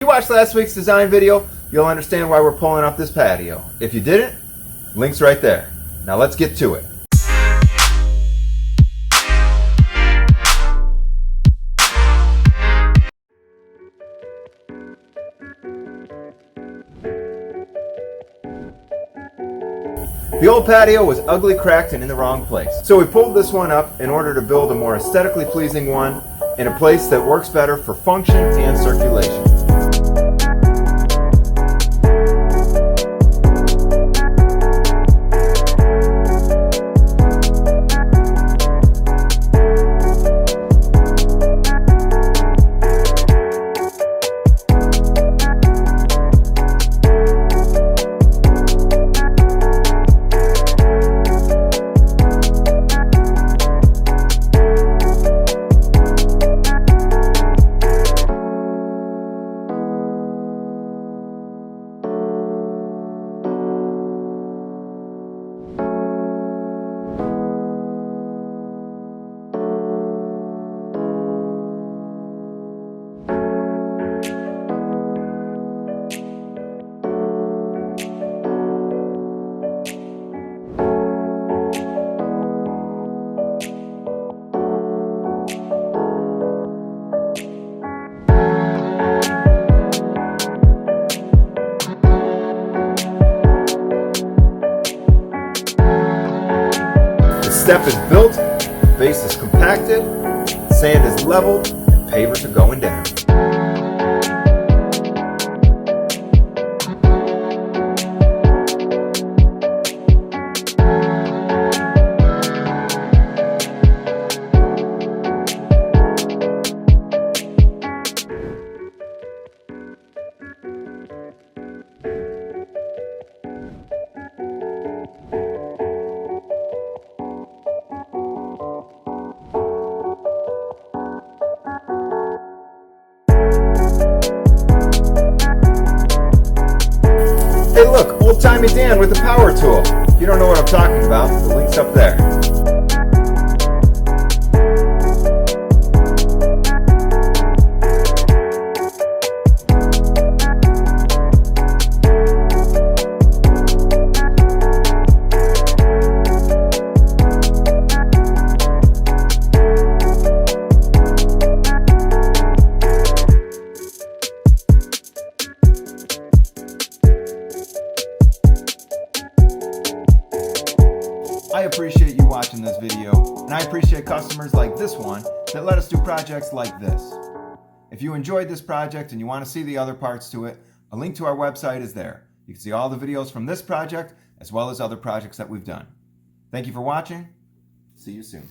If you watched last week's design video, you'll understand why we're pulling up this patio. If you didn't, link's right there. Now let's get to it. The old patio was ugly, cracked, and in the wrong place. So we pulled this one up in order to build a more aesthetically pleasing one in a place that works better for function and circulation. The step is built, base is compacted, sand is leveled, and pavers are going down. Hey look, old-timey Dan with the power tool. If you don't know what I'm talking about, the link's up there. I appreciate you watching this video, and I appreciate customers like this one that let us do projects like this. If you enjoyed this project and you want to see the other parts to it, a link to our website is there. You can see all the videos from this project as well as other projects that we've done. Thank you for watching. See you soon.